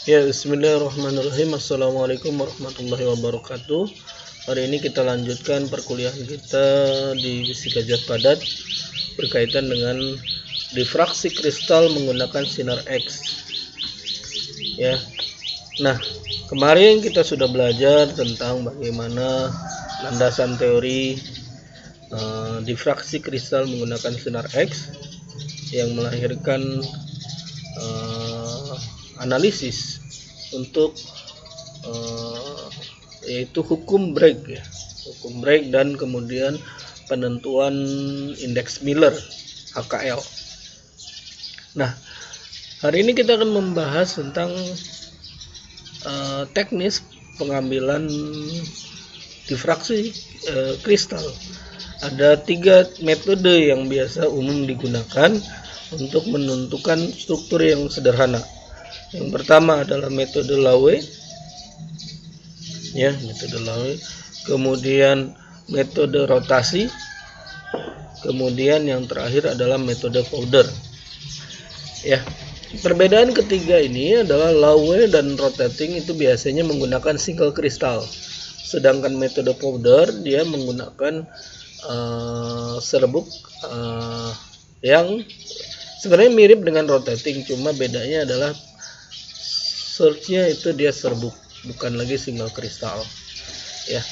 Ya, bismillahirrahmanirrahim. Assalamualaikum warahmatullahi wabarakatuh. Hari ini kita lanjutkan perkuliahan kita di fisika zat padat berkaitan dengan difraksi kristal menggunakan sinar X. Ya. Nah, kemarin kita sudah belajar tentang bagaimana landasan teori difraksi kristal menggunakan sinar X yang melahirkan analisis untuk yaitu hukum Bragg ya, hukum Bragg dan kemudian penentuan indeks Miller HKL. Nah, hari ini kita akan membahas tentang teknis pengambilan difraksi kristal. Ada 3 metode yang biasa umum digunakan untuk menentukan struktur yang sederhana. Yang pertama adalah metode Laue, ya, metode Laue. Kemudian metode rotasi. Kemudian yang terakhir adalah metode Fowler. Ya, perbedaan ketiga ini adalah Laue dan rotating itu biasanya menggunakan single kristal, sedangkan metode Fowler dia menggunakan serbuk yang sebenarnya mirip dengan rotating, cuma bedanya adalah source-nya itu dia serbuk, bukan lagi single kristal ya,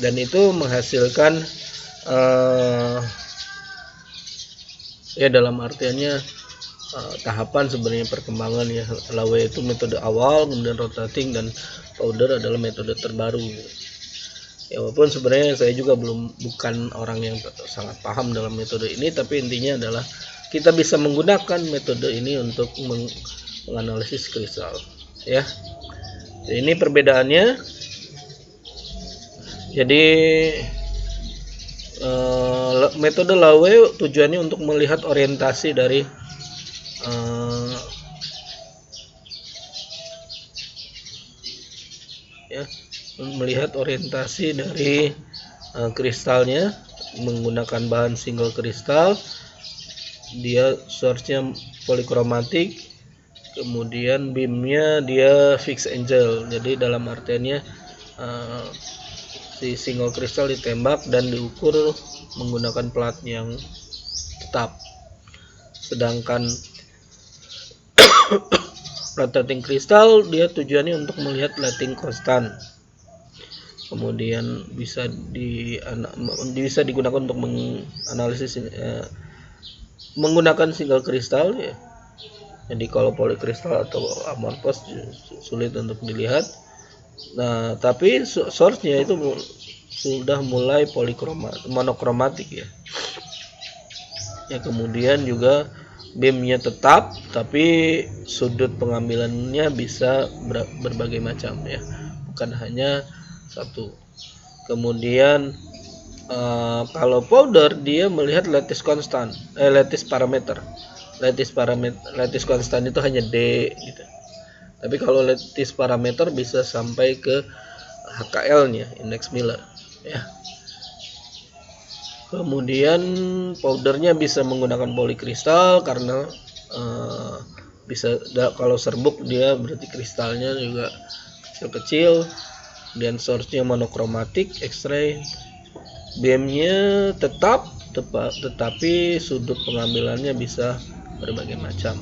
dan itu menghasilkan ya dalam artiannya tahapan sebenarnya perkembangan ya. Laue itu metode awal, kemudian rotating, dan Fowler adalah metode terbaru. Ya, walaupun sebenarnya saya juga bukan orang yang sangat paham dalam metode ini, tapi intinya adalah kita bisa menggunakan metode ini untuk menganalisis kristal ya. Ini perbedaannya. Jadi metode Laue tujuannya untuk melihat orientasi dari melihat orientasi dari kristalnya menggunakan bahan single kristal. Dia source-nya polikromatik, kemudian beamnya dia fixed angle, jadi dalam artiannya si single kristal ditembak dan diukur menggunakan plat yang tetap, sedangkan rotating kristal dia tujuannya untuk melihat lighting constant. Kemudian bisa digunakan untuk menganalisis menggunakan single kristal ya. Jadi kalau polikristal atau amorphous sulit untuk dilihat. Nah, tapi source-nya itu sudah mulai monokromatik ya. Ya, kemudian juga beamnya tetap, tapi sudut pengambilannya bisa berbagai macam ya, bukan hanya satu. Kemudian kalau Fowler dia melihat lattice constant, lattice parameter. Lattice constant itu hanya D gitu. Tapi kalau lattice parameter bisa sampai ke HKL-nya, indeks Miller ya. Kemudian powdernya bisa menggunakan polikristal karena bisa kalau serbuk dia berarti kristalnya juga kecil-kecil. Dan source-nya monokromatik X-ray. Beamnya tetap, tetapi sudut pengambilannya bisa berbagai macam.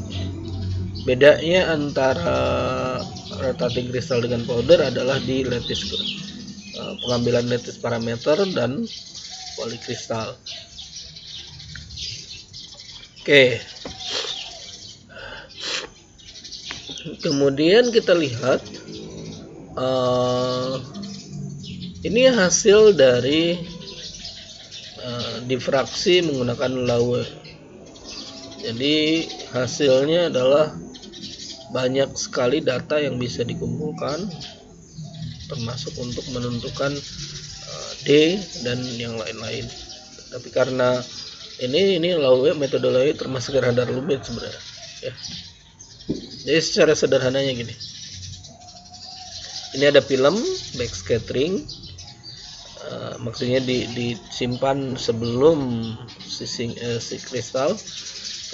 Bedanya antara rotating kristal dengan powder adalah di lattice, pengambilan lattice parameter dan polikristal. Oke. Kemudian kita lihat ini hasil dari difraksi menggunakan Laue. Jadi hasilnya adalah banyak sekali data yang bisa dikumpulkan, termasuk untuk menentukan D dan yang lain-lain. Tapi karena ini Laue, metode Laue termasuk radar lumit sebenarnya ya. Jadi secara sederhananya gini, ini ada film backscattering, maksudnya disimpan sebelum si kristal,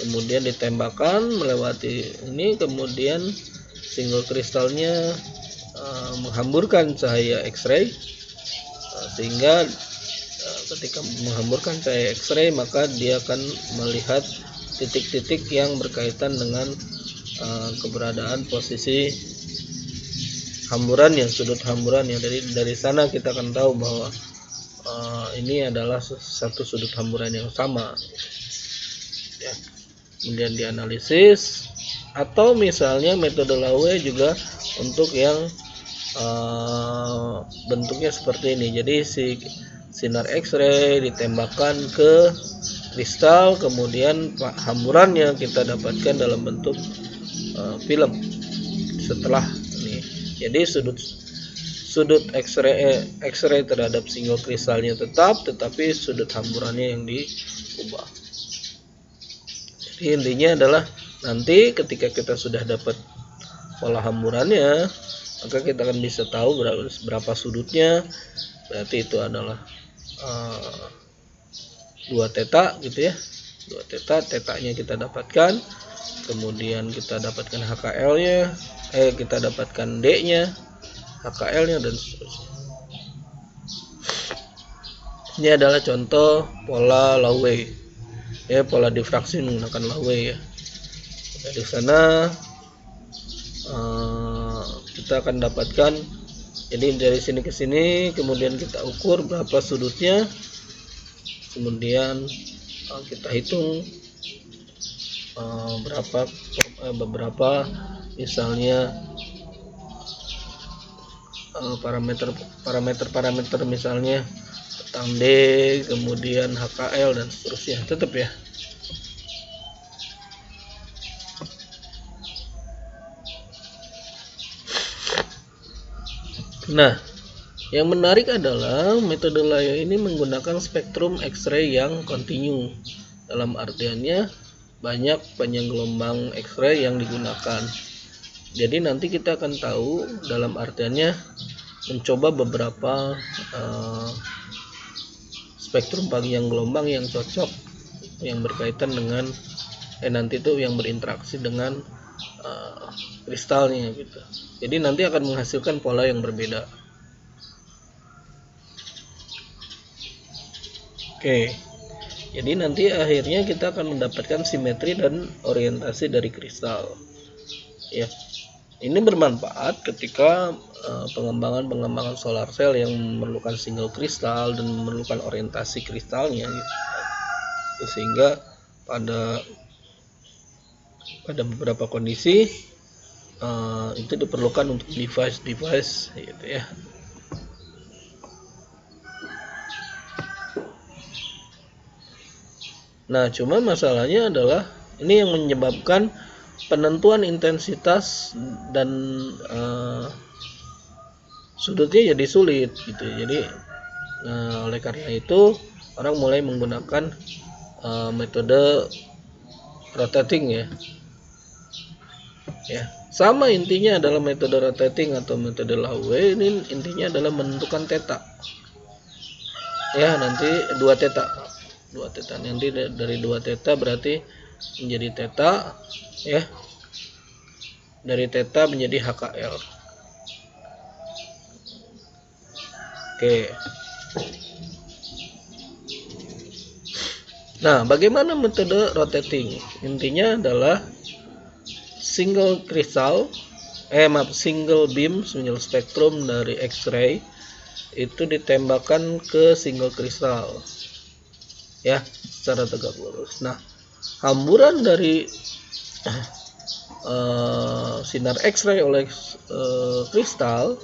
kemudian ditembakkan melewati ini, kemudian single kristalnya menghamburkan cahaya X-ray, sehingga ketika menghamburkan cahaya X-ray maka dia akan melihat titik-titik yang berkaitan dengan keberadaan posisi hamburan yang sudut hamburan yang dari sana kita akan tahu bahwa ini adalah satu sudut hamburan yang sama ya. Kemudian dianalisis, atau misalnya metode Laue juga untuk yang bentuknya seperti ini. Jadi si sinar X-ray ditembakkan ke kristal, kemudian hamburannya kita dapatkan dalam bentuk film setelah ini. Jadi sudut X-ray terhadap single kristalnya tetap, tetapi sudut hamburannya yang diubah. Jadi intinya adalah nanti ketika kita sudah dapat pola hamburannya, maka kita akan bisa tahu berapa sudutnya. Berarti itu adalah 2 theta gitu ya. 2 theta, tetanya kita dapatkan. Kemudian kita dapatkan HKL-nya, kita dapatkan D-nya, HKL-nya, dan seterusnya. Ini adalah contoh pola Laue ya, pola difraksi menggunakan Laue ya. Dari sana kita akan dapatkan, jadi dari sini ke sini, kemudian kita ukur berapa sudutnya, kemudian kita hitung beberapa misalnya parameter misalnya tentang D, kemudian HKL, dan seterusnya. Tetap ya. Nah, yang menarik adalah metode Laue ini menggunakan spektrum X-ray yang kontinu. Dalam artiannya banyak panjang gelombang X-ray yang digunakan. Jadi nanti kita akan tahu dalam artiannya mencoba beberapa spektrum panjang gelombang yang cocok, yang berkaitan dengan nanti itu yang berinteraksi dengan kristalnya gitu. Jadi nanti akan menghasilkan pola yang berbeda. Oke. Jadi nanti akhirnya kita akan mendapatkan simetri dan orientasi dari kristal. Ya. Ini bermanfaat ketika pengembangan solar cell yang memerlukan single kristal dan memerlukan orientasi kristalnya gitu. Sehingga pada beberapa kondisi itu diperlukan untuk device gitu ya. Nah, cuma masalahnya adalah ini yang menyebabkan penentuan intensitas dan sudutnya jadi sulit gitu. Jadi oleh karena itu orang mulai menggunakan metode rotating ya. Sama intinya adalah metode rotating atau metode Laue ini intinya adalah menentukan theta. Ya, nanti 2 theta. Nanti dari 2 theta berarti menjadi theta ya. Dari theta menjadi HKL. Oke. Nah, bagaimana metode rotating? Intinya adalah single beam sinyal spektrum dari X-ray itu ditembakkan ke single kristal ya, secara tegak lurus. Nah, hamburan dari sinar X-ray oleh kristal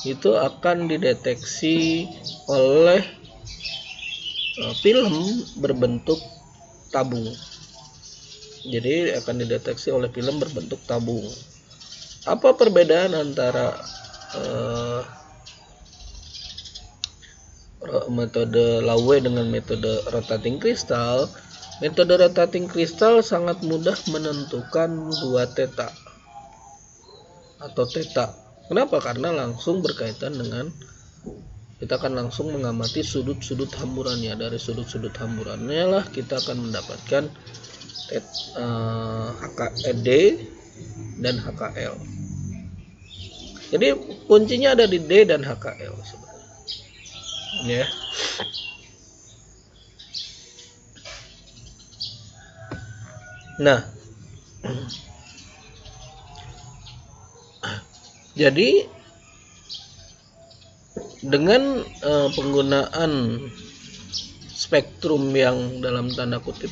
itu akan dideteksi oleh film berbentuk tabung. Jadi akan dideteksi oleh film berbentuk tabung. Apa perbedaan antara metode Laue dengan metode rotating kristal? Metode rotating kristal sangat mudah menentukan 2 theta atau theta. Kenapa? Karena langsung berkaitan dengan kita akan langsung mengamati sudut-sudut hamburannya. Dari sudut-sudut hamburannya lah kita akan mendapatkan HKD dan HKL. Jadi kuncinya ada di D dan HKL sebenarnya. Ya. Nah, jadi dengan penggunaan spektrum yang dalam tanda kutip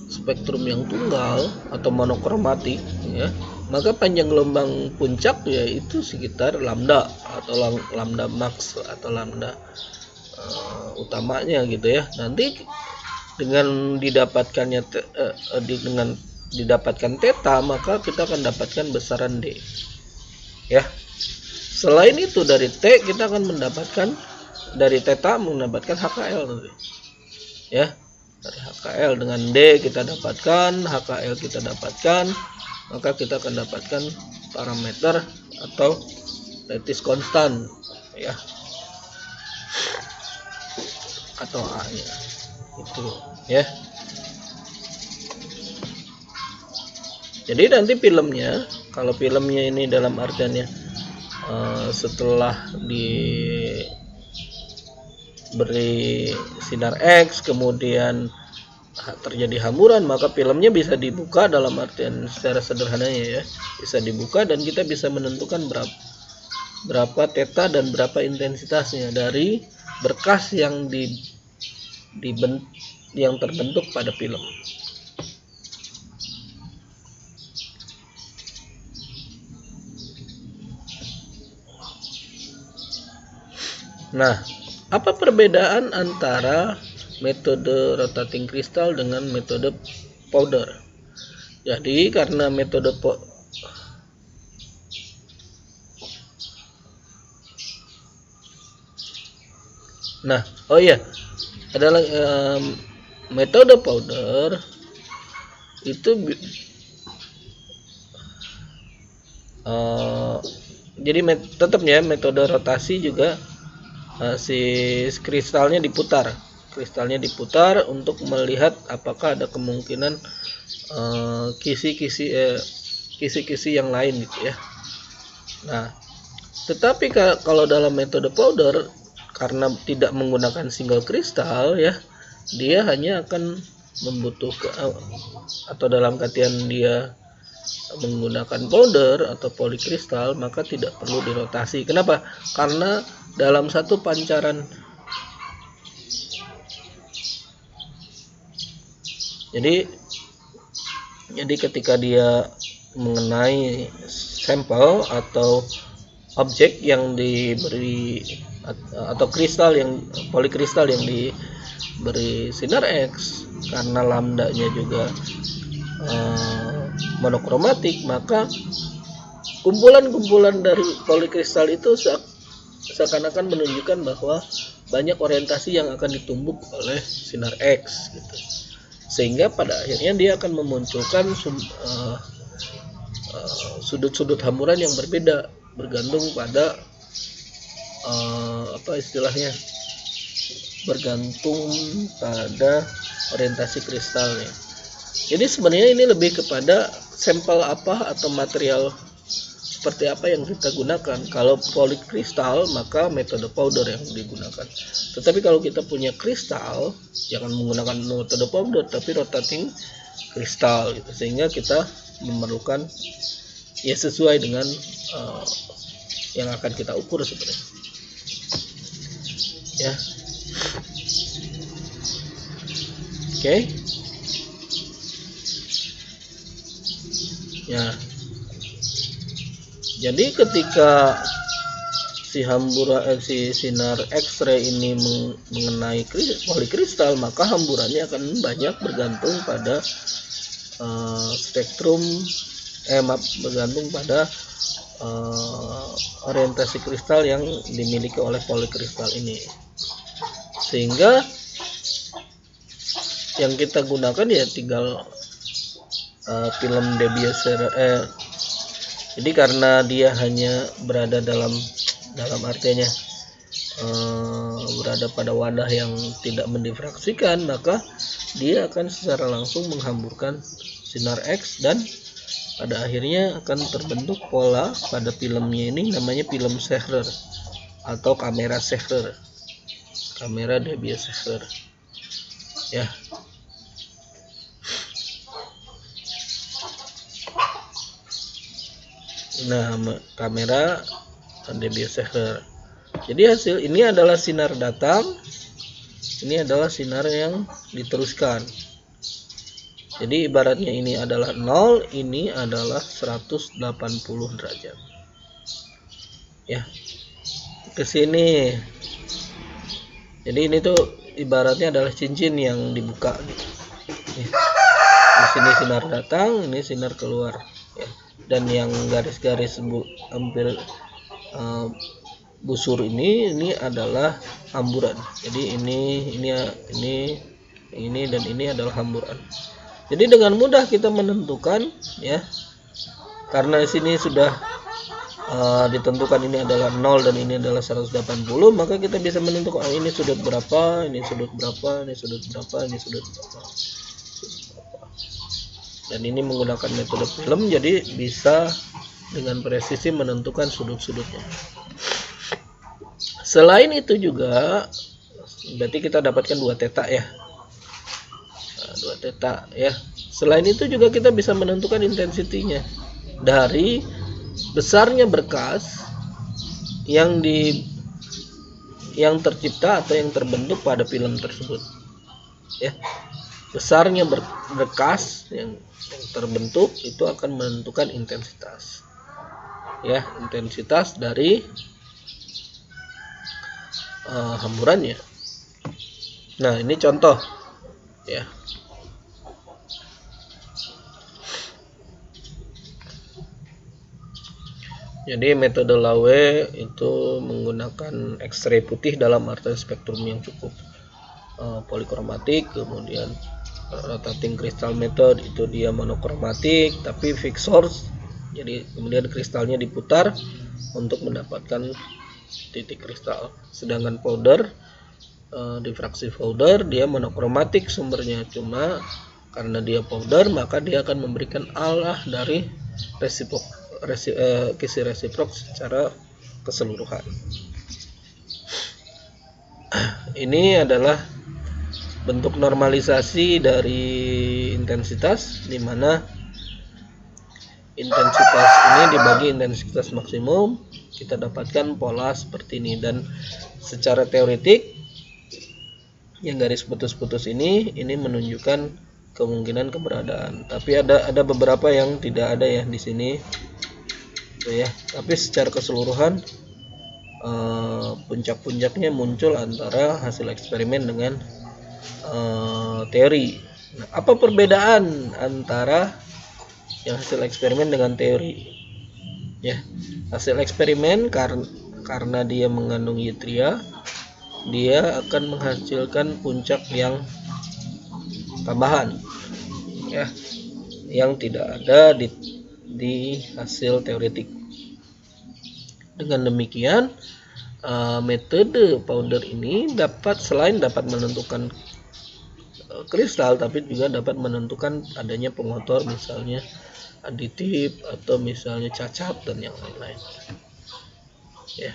spektrum yang tunggal atau monokromatik, ya, maka panjang gelombang puncak yaitu sekitar lambda atau lambda max atau lambda utamanya gitu ya. Nanti dengan didapatkan theta, maka kita akan dapatkan besaran D, ya. Selain itu dari T kita akan mendapatkan dari theta mendapatkan HKL nanti, ya. Dari HKL dengan D kita dapatkan, HKL kita dapatkan, maka kita akan dapatkan parameter atau lattice constant, ya, atau A nya itu, ya. Jadi nanti filmnya, kalau filmnya ini dalam artiannya setelah diberi sinar X kemudian terjadi hamburan, maka filmnya bisa dibuka dalam artian secara sederhananya, ya, bisa dibuka dan kita bisa menentukan berapa theta dan berapa intensitasnya dari berkas yang yang terbentuk pada film. Nah, apa perbedaan antara metode rotating crystal dengan metode powder? Jadi karena metode adalah metode powder itu jadi tetapnya metode rotasi juga si kristalnya diputar untuk melihat apakah ada kemungkinan kisi-kisi yang lain gitu ya. Nah, tetapi kalau dalam metode powder, karena tidak menggunakan single kristal, ya, dia hanya akan membutuhkan atau dalam katian dia menggunakan powder atau polikristal, maka tidak perlu dirotasi. Kenapa? Karena dalam satu pancaran, jadi ketika dia mengenai sampel atau objek yang diberi atau polikristal yang diberi sinar X, karena lambdanya juga monokromatik, maka kumpulan-kumpulan dari polikristal itu seakan-akan menunjukkan bahwa banyak orientasi yang akan ditumbuk oleh sinar X gitu. Sehingga pada akhirnya dia akan memunculkan sudut-sudut hamburan yang berbeda bergantung pada bergantung pada orientasi kristalnya. Jadi sebenarnya ini lebih kepada sampel apa atau material seperti apa yang kita gunakan. Kalau polikristal, maka metode powder yang digunakan. Tetapi kalau kita punya kristal, jangan menggunakan metode powder, tapi rotating kristal gitu. Sehingga kita memerlukan ya sesuai dengan yang akan kita ukur sebenarnya, ya. Oke. Ya. Jadi ketika si sinar X-ray ini mengenai polikristal, maka hamburannya akan banyak bergantung pada bergantung pada orientasi kristal yang dimiliki oleh polikristal ini. Sehingga yang kita gunakan ya tinggal film De Beers. Jadi karena dia hanya berada dalam artinya berada pada wadah yang tidak mendifraksikan, maka dia akan secara langsung menghamburkan sinar X, dan pada akhirnya akan terbentuk pola pada filmnya ini, namanya film Scherrer atau kamera Scherrer, kamera Debye Scherrer ya. Nah, kamera Debye Scherrer. Jadi hasil ini adalah sinar datang, ini adalah sinar yang diteruskan. Jadi ibaratnya ini adalah 0, ini adalah 180 derajat. Ya. Ke sini. Jadi ini tuh ibaratnya adalah cincin yang dibuka gitu. Di sini sinar datang, ini sinar keluar ya. Dan yang garis-garis hampir busur ini adalah hamburan. Jadi ini dan ini adalah hamburan. Jadi dengan mudah kita menentukan ya, karena di sini sudah ditentukan ini adalah 0 dan ini adalah 180, maka kita bisa menentukan ini sudut berapa, ini sudut berapa, ini sudut berapa, ini sudut berapa. Dan ini menggunakan metode film, jadi bisa dengan presisi menentukan sudut-sudutnya. Selain itu juga berarti kita dapatkan 2 theta ya. 2 theta ya. Selain itu juga kita bisa menentukan intensitinya dari besarnya berkas yang tercipta atau yang terbentuk pada film tersebut. Ya. Besarnya berkas yang terbentuk itu akan menentukan intensitas. Ya, intensitas dari hamburannya. Nah, ini contoh ya. Jadi metode Laue itu menggunakan X-ray putih dalam arti spektrum yang cukup polikromatik, kemudian rotating crystal method itu dia monokromatik tapi fixed source. Jadi kemudian kristalnya diputar untuk mendapatkan titik kristal. Sedangkan powder, diffraksi powder dia monokromatik sumbernya, cuma karena dia powder maka dia akan memberikan arah dari kisi resiprok secara keseluruhan. Ini adalah bentuk normalisasi dari intensitas, di mana intensitas ini dibagi intensitas maksimum, kita dapatkan pola seperti ini. Dan secara teoretik yang garis putus-putus ini menunjukkan kemungkinan keberadaan, tapi ada beberapa yang tidak ada ya di sini ya. Tapi secara keseluruhan puncak-puncaknya muncul antara hasil eksperimen dengan teori. Nah, apa perbedaan antara yang hasil eksperimen dengan teori? Ya, hasil eksperimen karena dia mengandung ytria, dia akan menghasilkan puncak yang tambahan, ya, yang tidak ada di hasil teoretik. Dengan demikian, metode powder ini selain dapat menentukan kristal, tapi juga dapat menentukan adanya pengotor, misalnya aditif atau misalnya cacat dan yang lain-lain. Ya.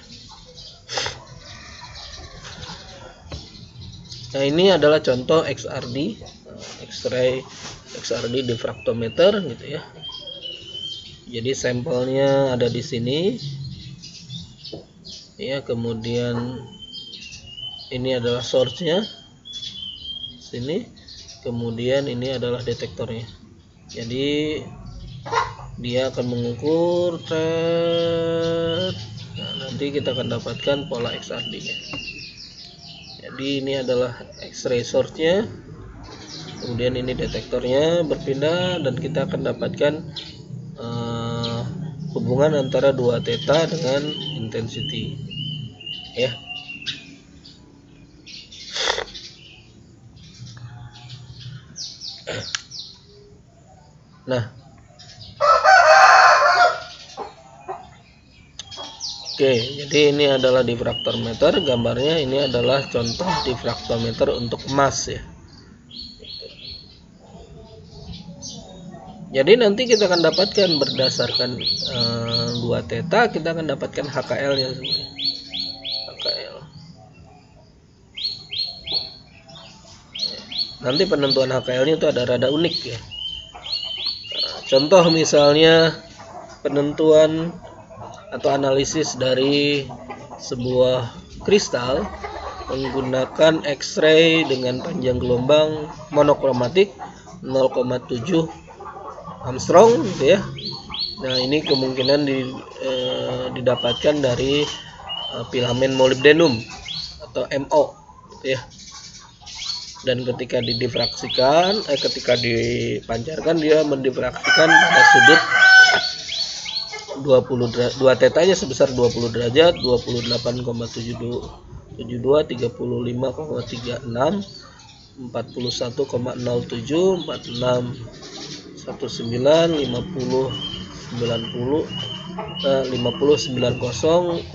Nah, ini adalah contoh XRD, X-ray XRD diffractometer gitu ya. Jadi sampelnya ada di sini. Ya, kemudian ini adalah source-nya. Sini. Kemudian ini adalah detektornya. Jadi dia akan mengukur nanti kita akan dapatkan pola XRD-nya. Jadi ini adalah X-ray source-nya. Kemudian ini detektornya berpindah dan kita akan dapatkan hubungan antara 2 theta dengan intensity. Ya. Nah, oke, jadi ini adalah diffractometer. Gambarnya ini adalah contoh diffractometer untuk emas ya. Jadi nanti kita akan dapatkan berdasarkan 2 theta, kita akan dapatkan HKL-nya sebenarnya. HKL. Nanti penentuan HKL-nya itu ada rada unik ya. Contoh misalnya penentuan atau analisis dari sebuah kristal menggunakan X-ray dengan panjang gelombang monokromatik 0,7 Armstrong gitu ya. Nah, ini kemungkinan didapatkan dari filamen molybdenum atau MO gitu ya. Dan ketika ketika dipancarkan, dia mendifraksikan pada sudut 2 tetanya sebesar 20 derajat, 28,72, 35,36, 41,07, 46, 49, 50, 90,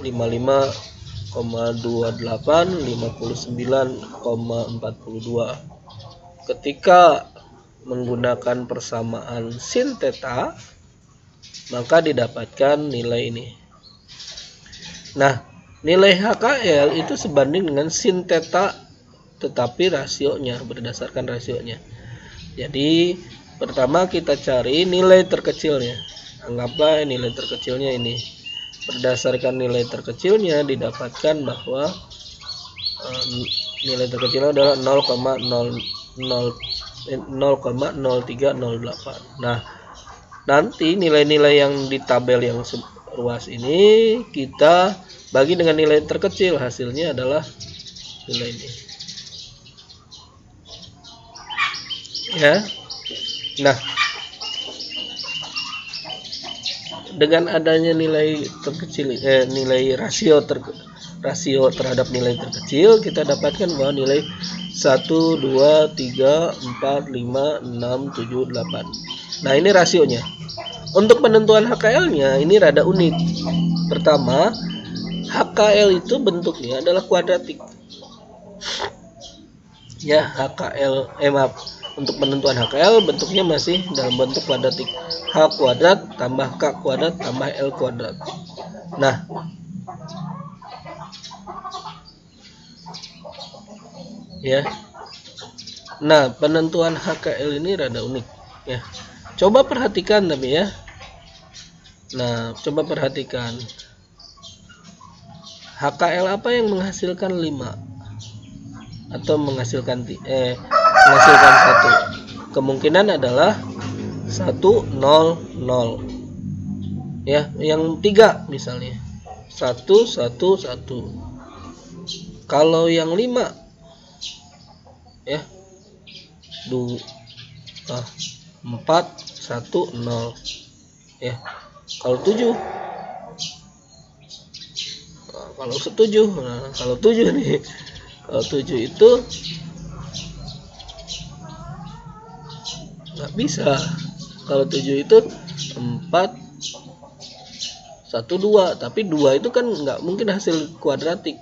55,28, 59,42. Ketika menggunakan persamaan sin theta, maka didapatkan nilai ini. Nah, nilai HKL itu sebanding dengan sin theta, tetapi rasionya, berdasarkan rasionya. Jadi pertama kita cari nilai terkecilnya. Anggaplah nilai terkecilnya ini. Berdasarkan nilai terkecilnya didapatkan bahwa nilai terkecilnya adalah 0,0308. Nah, nanti nilai-nilai yang di tabel yang luas ini kita bagi dengan nilai terkecil, hasilnya adalah nilai ini. Ya. Nah, dengan adanya nilai terkecil, nilai rasio terhadap nilai terkecil, kita dapatkan bahwa nilai 1, 2, 3, 4, 5, 6, 7, 8. Nah, ini rasionya. Untuk penentuan HKL-nya ini rada unik. Pertama, HKL itu bentuknya adalah kuadratik. Ya, untuk penentuan HKL bentuknya masih dalam bentuk kuadratik. H kuadrat tambah K kuadrat tambah L kuadrat. Nah, ya. Nah, penentuan HKL ini rada unik ya. Coba perhatikan tapi ya. Nah, coba perhatikan. HKL apa yang menghasilkan 5 atau menghasilkan 1? Kemungkinan adalah 1, 0, 0. Ya, yang 3 misalnya 1, 1, 1. Kalau yang 5 ya 2, 4, 1, 0 ya. Kalau 7 kalau 7 nih, kalau 7 itu nggak bisa. Kalau 7 itu 4, 1, 2, tapi 2 itu kan nggak mungkin hasil kuadratik.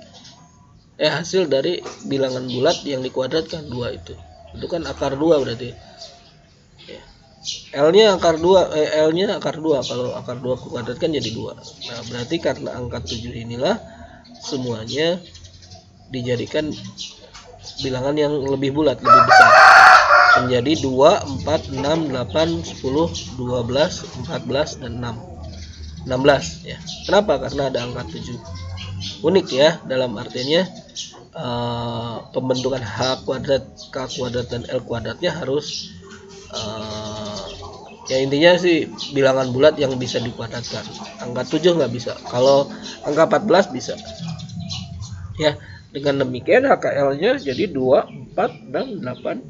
Hasil dari bilangan bulat yang dikuadratkan 2 itu kan akar 2 berarti. L-nya akar 2, L-nya akar 2. Kalau akar 2 kuadratkan jadi 2. Nah, berarti karena angka 7 inilah semuanya dijadikan bilangan yang lebih bulat, lebih besar. Menjadi 2, 4, 6, 8, 10, 12, 14, dan 16 ya. Kenapa? Karena ada angka 7. Unik ya, dalam artinya pembentukan H kuadrat, K kuadrat, dan L kuadratnya harus ya intinya sih bilangan bulat yang bisa dikuadratkan. Angka 7 nggak bisa. Kalau angka 14 bisa. Ya, dengan demikian HKL-nya jadi 2, 4, dan 8.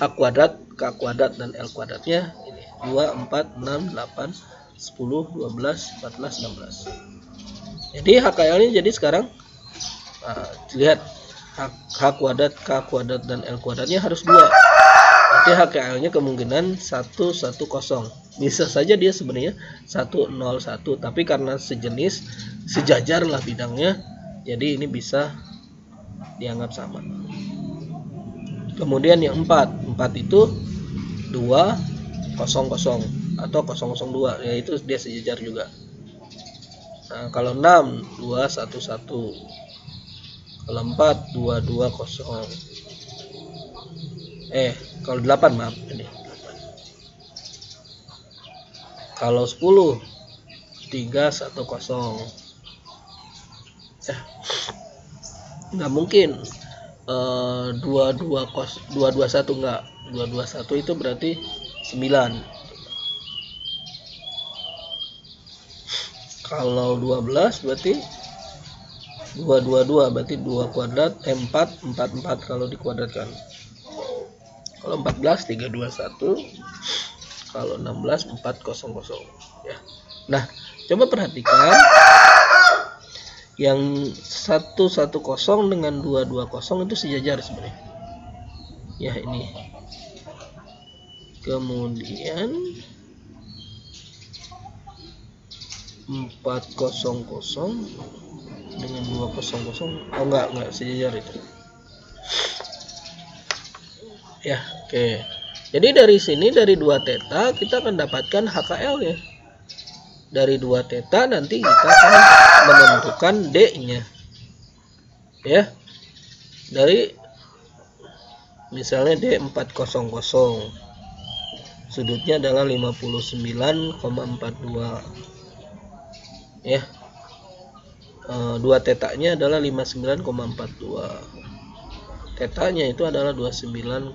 H kuadrat, K kuadrat, dan L kuadratnya ini 2, 4, 6, 8, 10, 12, 14, 16. Jadi HKL-nya jadi sekarang lihat H kuadrat, K kuadrat, dan L kuadratnya harus 2. Berarti HKL-nya kemungkinan 110. Bisa saja dia sebenarnya 101, tapi karena sejenis, sejajar lah bidangnya, jadi ini bisa dianggap sama. Kemudian yang 4 itu 2, atau 002, yaitu dia sejajar juga. Nah, kalau 6 211, kalau 4 220. Kalau 8 maaf ini. Kalau 10 310. Nggak mungkin 221 enggak. 221 itu berarti 9. Kalau 12 berarti 222, berarti 2 kuadrat 4 kalau dikuadratkan. Kalau 14 321, kalau 16 400 ya. Nah, coba perhatikan yang 110 dengan 220 itu sejajar sebenarnya. Ya, ini. Kemudian 400 dengan 200, enggak sejajar itu. Ya, oke. Jadi dari sini, dari 2 theta kita akan dapatkan HKL ya. Dari 2 theta nanti kita akan menentukan D-nya. Ya. Dari misalnya D400. Sudutnya adalah 59,42. Ya. 2 tetanya adalah 59,42. Tetanya itu adalah 29,71.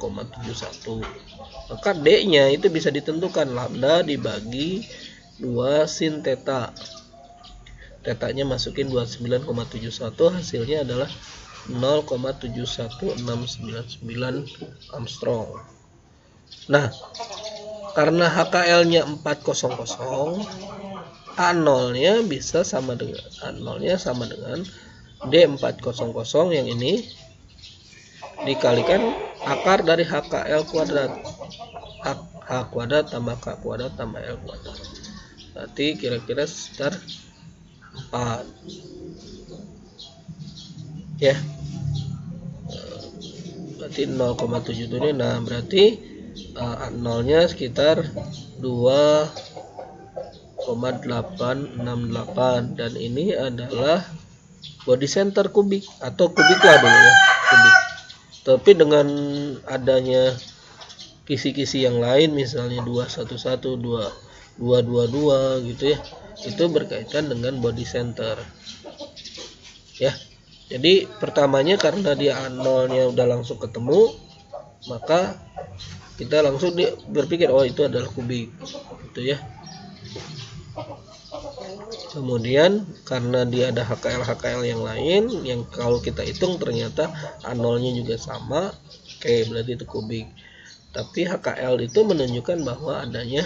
Maka D-nya itu bisa ditentukan lambda dibagi 2 sin theta. Tetanya masukin 29,71, hasilnya adalah 0,71699 Armstrong. Nah, karena HKL-nya 400, A0-nya bisa sama dengan D400 yang ini dikalikan akar dari HKL kuadrat. H kuadrat tambah K kuadrat tambah L kuadrat. Berarti kira-kira sekitar 4. Ya. Berarti 0,7 ini. Nah, berarti A0-nya sekitar 2,868, dan ini adalah body center kubik atau kubik lah dulu ya, kubik. Tapi dengan adanya kisi-kisi yang lain, misalnya 211, 222 gitu ya, itu berkaitan dengan body center. Ya. Jadi pertamanya karena dia A0-nya udah langsung ketemu, maka kita langsung berpikir oh itu adalah kubik gitu ya. Kemudian karena dia ada HKL yang lain yang kalau kita hitung ternyata A0-nya juga sama, oke, berarti itu kubik. Tapi HKL itu menunjukkan bahwa adanya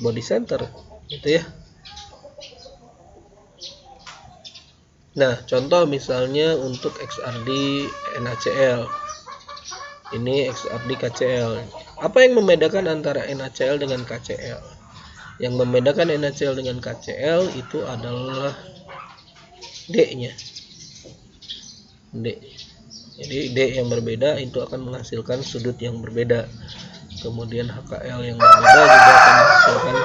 body center gitu ya. Nah, contoh misalnya untuk XRD NaCl. Ini XRD KCl. Apa yang membedakan antara NaCl dengan KCl? Yang membedakan NaCl dengan KCl itu adalah D-nya. D. Jadi D yang berbeda itu akan menghasilkan sudut yang berbeda. Kemudian HKL yang berbeda juga akan menghasilkan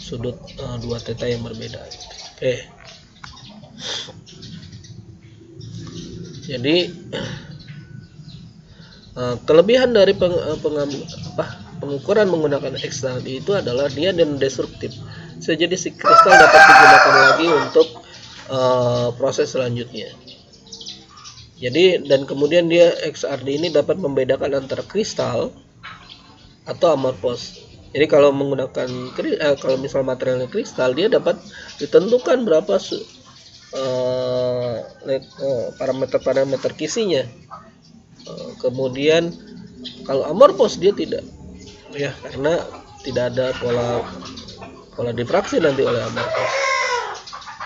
sudut 2 theta yang berbeda. Oke. Jadi kelebihan dari pengukuran menggunakan XRD itu adalah dia non-destruktif. Jadi si kristal dapat digunakan lagi untuk proses selanjutnya. Jadi dan kemudian dia XRD ini dapat membedakan antara kristal atau amorphous. Jadi kalau menggunakan kalau misal materialnya kristal, dia dapat ditentukan berapa parameter kisinya. Kemudian kalau amorphous dia tidak, ya, karena tidak ada pola difraksi nanti oleh amorphous.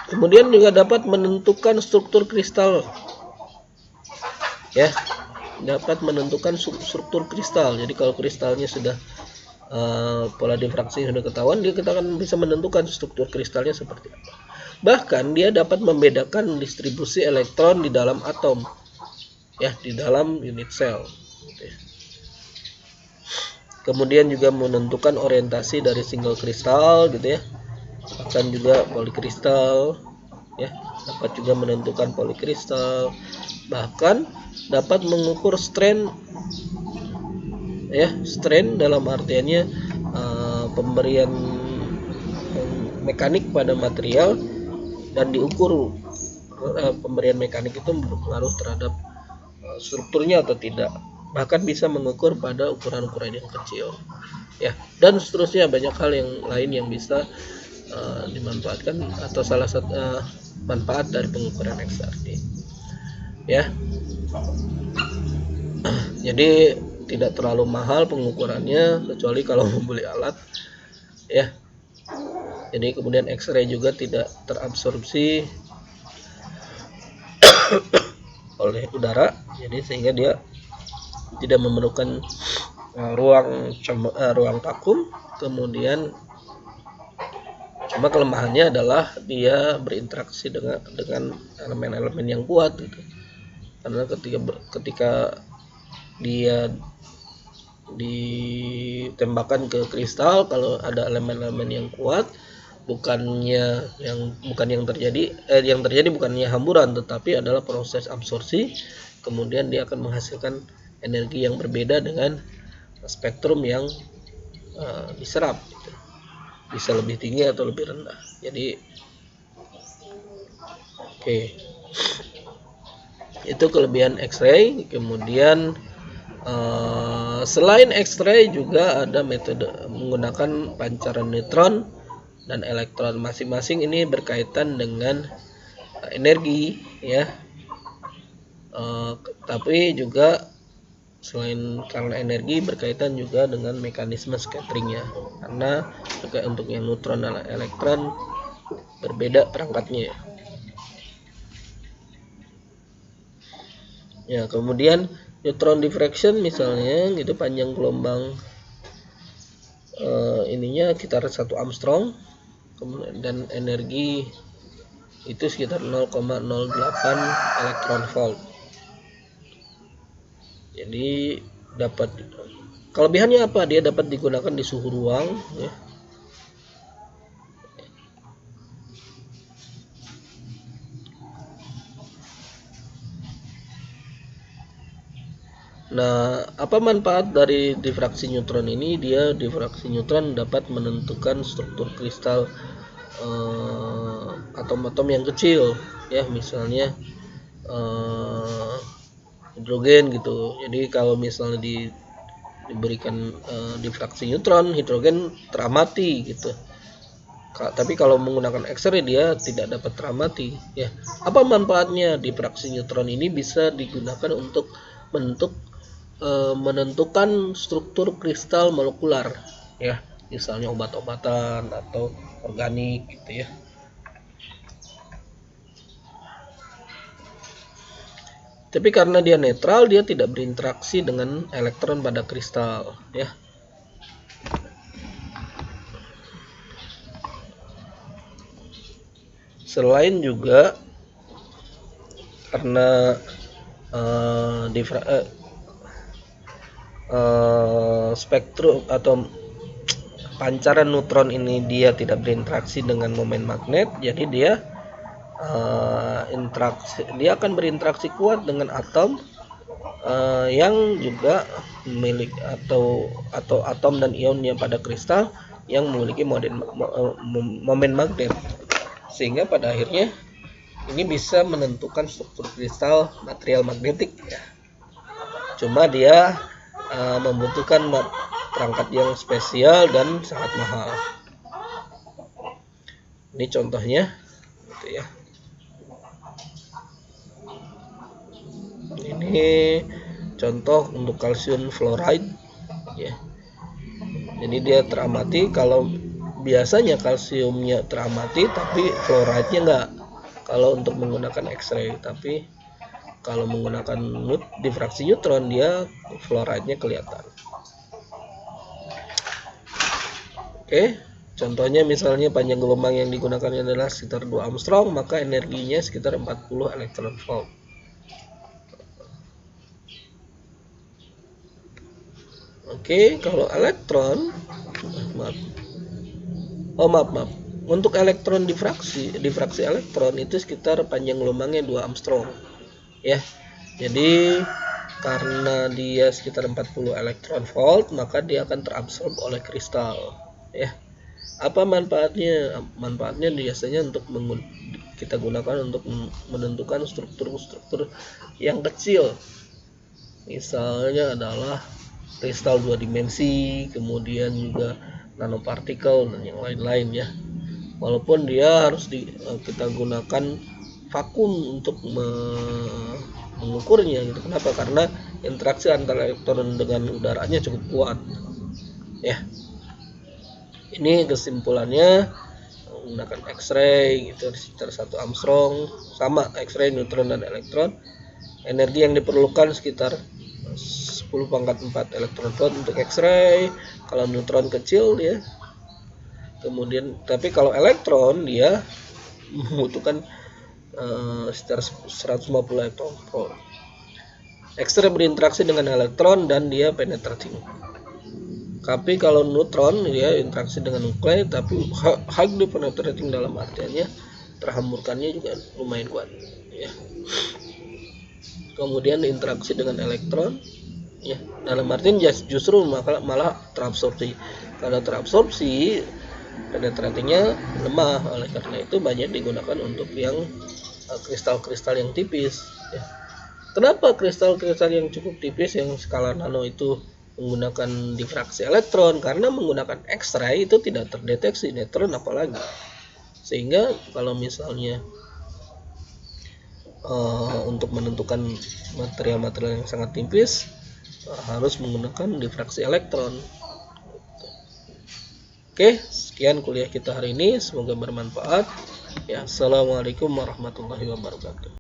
Kemudian juga dapat menentukan struktur kristal, ya, dapat menentukan struktur kristal. Jadi kalau kristalnya sudah pola difraksi sudah ketahuan, kita akan bisa menentukan struktur kristalnya seperti apa. Bahkan dia dapat membedakan distribusi elektron di dalam atom, ya, di dalam unit sel. Kemudian juga menentukan orientasi dari single kristal gitu ya. Bahkan juga polikristal ya, dapat juga menentukan polikristal, bahkan dapat mengukur strain ya, strain dalam artiannya pemberian mekanik pada material, dan diukur pemberian mekanik itu berpengaruh terhadap strukturnya atau tidak, bahkan bisa mengukur pada ukuran-ukuran yang kecil ya, dan seterusnya. Banyak hal yang lain yang bisa dimanfaatkan, atau salah satu manfaat dari pengukuran XRD ya. Jadi tidak terlalu mahal pengukurannya kecuali kalau membeli alat ya. Jadi kemudian X-ray juga tidak terabsorpsi oleh udara, jadi sehingga dia tidak memerlukan ruang vakum. Kemudian cuma kelemahannya adalah dia berinteraksi dengan elemen-elemen yang kuat gitu. Karena ketika dia ditembakkan ke kristal, kalau ada elemen-elemen yang kuat, bukan yang terjadi bukannya hamburan, tetapi adalah proses absorpsi. Kemudian dia akan menghasilkan energi yang berbeda dengan spektrum yang diserap gitu. Bisa lebih tinggi atau lebih rendah. Jadi oke. Itu kelebihan X-ray. Kemudian selain X-ray juga ada metode menggunakan pancaran neutron dan elektron. Masing-masing ini berkaitan dengan energi ya. Tapi juga selain karena energi, berkaitan juga dengan mekanisme scatteringnya, karena juga untuk yang neutron dan elektron berbeda perangkatnya ya. Kemudian neutron diffraction misalnya gitu, panjang gelombang ininya sekitar 1 Armstrong, dan energi itu sekitar 0,08 elektron volt. Jadi dapat kelebihannya apa? Dia dapat digunakan di suhu ruang ya. Nah, apa manfaat dari difraksi neutron ini? Difraksi neutron dapat menentukan struktur kristal atom-atom yang kecil ya, misalnya hidrogen gitu. Jadi kalau misalnya diberikan difraksi neutron, hidrogen teramati gitu. Tapi kalau menggunakan X-ray dia tidak dapat teramati ya. Apa manfaatnya? Difraksi neutron ini bisa digunakan untuk menentukan struktur kristal molekular ya, misalnya obat-obatan atau organik gitu ya. Tapi karena dia netral, dia tidak berinteraksi dengan elektron pada kristal ya. Selain juga karena spektrum atau pancaran neutron ini dia tidak berinteraksi dengan momen magnet, jadi dia dia akan berinteraksi kuat dengan atom yang juga memiliki atau atom dan ionnya pada kristal yang memiliki momen magnet, sehingga pada akhirnya ini bisa menentukan struktur kristal material magnetik ya. Cuma dia membutuhkan perangkat yang spesial dan sangat mahal. Ini contohnya gitu ya. Ini contoh untuk kalsium fluoride ya. Jadi dia teramati. Kalau biasanya kalsiumnya teramati tapi fluoride-nya enggak kalau untuk menggunakan X-ray, tapi kalau menggunakan difraksi neutron dia fluoride-nya kelihatan. Oke, contohnya misalnya panjang gelombang yang digunakan adalah sekitar 2 Armstrong, maka energinya sekitar 40 elektron volt. Oke, kalau elektron, maaf. Untuk elektron difraksi elektron itu sekitar panjang gelombangnya 2 Armstrong. Ya. Jadi karena dia sekitar 40 elektron volt, maka dia akan terabsorb oleh kristal. Ya. Apa manfaatnya? Manfaatnya biasanya untuk kita gunakan untuk menentukan struktur-struktur yang kecil. Misalnya adalah kristal 2 dimensi, kemudian juga nanopartikel dan yang lain-lain ya. Walaupun dia harus kita gunakan vakum untuk mengukurnya gitu. Kenapa? Karena interaksi antara elektron dengan udaranya cukup kuat. Ya. Ini kesimpulannya menggunakan X-ray gitu sekitar 1 Armstrong, sama X-ray, neutron dan elektron. Energi yang diperlukan sekitar 10⁴ elektron volt untuk X-ray. Kalau neutron kecil dia. Kemudian tapi kalau elektron dia membutuhkan sekitar 150 elektron volt. X-ray berinteraksi dengan elektron dan dia penetrating. Tapi kalau neutron dia interaksi dengan nuklei tapi highly penetrating, dalam artiannya terhamburkannya juga lumayan kuat ya. Kemudian interaksi dengan elektron ya, dalam artian justru malah terabsorpsi. Karena terabsorpsi, penetratingnya lemah. Oleh karena itu banyak digunakan untuk yang kristal-kristal yang tipis ya. Kenapa kristal-kristal yang cukup tipis yang skala nano itu menggunakan difraksi elektron? Karena menggunakan X-ray itu tidak terdeteksi neutron apalagi. Sehingga kalau misalnya untuk menentukan material-material yang sangat tipis harus menggunakan difraksi elektron. Oke, sekian kuliah kita hari ini, semoga bermanfaat ya. Assalamualaikum warahmatullahi wabarakatuh.